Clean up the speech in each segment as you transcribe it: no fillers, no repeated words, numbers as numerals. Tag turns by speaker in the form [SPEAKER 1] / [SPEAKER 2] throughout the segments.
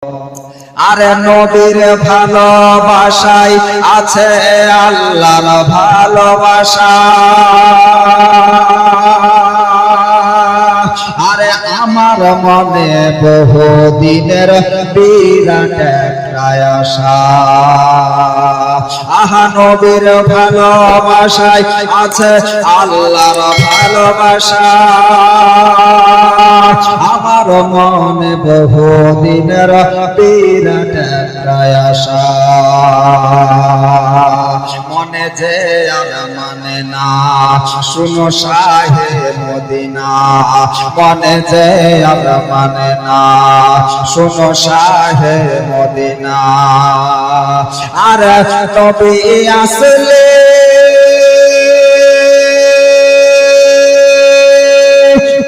[SPEAKER 1] আরে নবীর ভালোবাসায় আছে আল্লাহর ভালোবাসা। আরে আমার মনে বহুদিনের বিরাট একটা আশা, আহা নবীর ভালোবাসায় আছে আল্লাহর ভালোবাসা। আমার মনে বহুদিনের বিরাট একটা আশা, মনে যে আর মানে না শুনো শাহে মদিনা, মনে যে আর মানে না শুনো শাহে মদিনা। আর তবে আসলে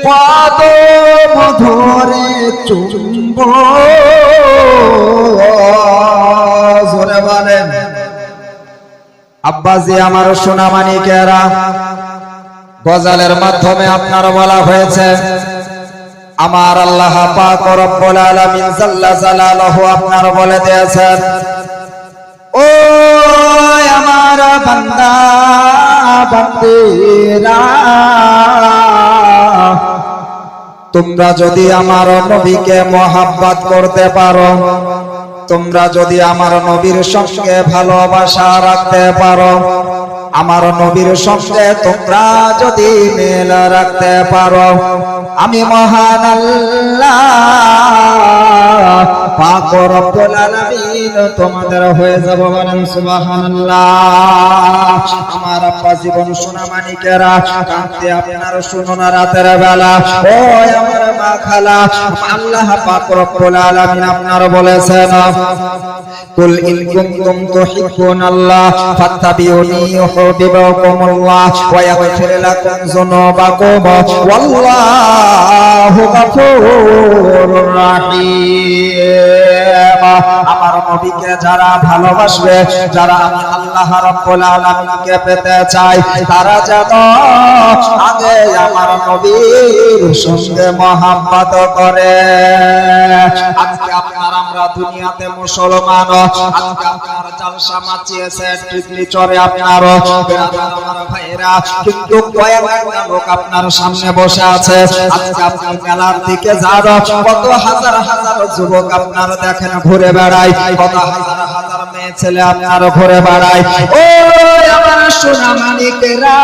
[SPEAKER 1] কদম ধরে চুম্ব, জোরে বলেন আব্বাজি আমার সোনা মানিকেরা। গজলের মাধ্যমে আপনার বলা হয়েছে আমার আল্লাহ পাক রব্বুল আলামিন জাল্লা জালালুহু আপনার বলে দিয়েছেন, ও আমার বান্দা বান্দিরা, তোমরা যদি আমার নবীকে মহব্বত করতে পারো, তোমরা যদি আমার নবীর সঙ্গে ভালোবাসা রাখতে পারো, আমার নবীর সঙ্গে তোমরা যদি মিল রাখতে পারো, আমি মহান আল্লাহ পাক রব্বুল আলামিন তোমাদের হয়ে যাব। বলেন সুবহানাল্লাহ। আমার আব্বা জীবন সোনা মানিকেরা, কাঁদতে আপনার শুনো না রাতের বেলা। ও আমার মা খালা, আল্লাহ পাক রব্বুল আলামিন আপনার বলেছেন, কুল ইন কুনতুম তুহিব্বুনাল্লাহ ফাত্তাবিউনি ইউহিব্বুকুমুল্লাহ ওয়া ইয়াগফির লাকুম যুনুবাকুম ওয়াল্লাহু গফুরুর রাহিম। আমার নবীকে যারা ভালোবাসবে, যারা আমি আল্লাহ রাব্বুল আলামিনকে পেতে চাই, তারা যেন আগে আমার নবীর সঙ্গে মহব্বত করে। আজকে আপনার আমরা দুনিয়াতে মুসলমান, আজকে আপনার জালসা মাচিয়েছে টিকলি চরে আপনার আমার ভাইরা, কিন্তু কয়েকটা লোক আপনার সামনে বসে আছে। আজকে আপনি মেলার দিকে যান, কত হাজার হাজার যুবক আপনার দেখেন ঘুরে বেড়ায়, কত হাজার হাজার মেয়ে ছেলে আপনার ঘুরে বেড়ায়। ও আমার সোনা মানিকেরা,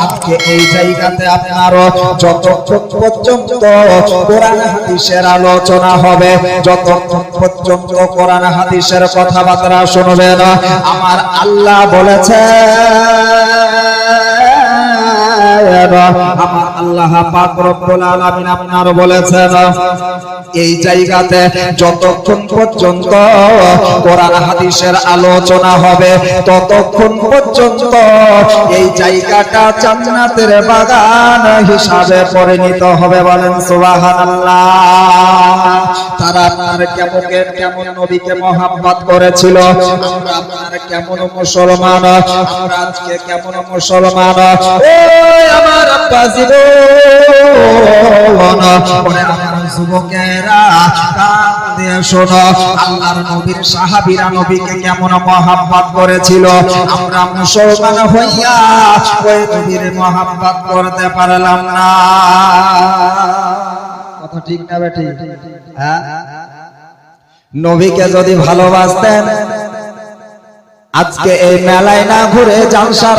[SPEAKER 1] আজকে এই জায়গাতে আপনার যতক্ষণ পর্যন্ত কোরআন হাদিসের আলোচনা হবে, যতক্ষণ পর্যন্ত কোরআন হাদিসের কথাবার্তা শুনবেন, আমার আল্লাহ বলেছে, আমার আল্লাহ পাক রব্বুল আলামিন আপনার বলেছেন, এই জায়গাতে যতক্ষণ পর্যন্ত কোরআন হাদিসের আলোচনা হবে, ততক্ষণ পর্যন্ত এই জায়গাটা জান্নাতের বাগান হিসাবে পরিণত হবে। বলেন সুবহানাল্লাহ। তারা আপনার কেমন নবীকে মহব্বত করেছিল, আমরা আপনার কেমন মুসলমান, আমরা আজকে কেমন মুসলমান। আমার আব্বা জীবন আমার যুবকেরা, কান দিয়ে শোনো, আল্লাহর নবীর সাহাবীরা নবীকে কেমন মহব্বত করেছিল। আমরা মুসলমান হইয়া ওই নবীর মহব্বত করতে পারলাম না। কথা ঠিক না বেটি? হ্যাঁ, নবীকে যদি ভালোবাসতেন আজকে এই মেলায় না ঘুরে জালসার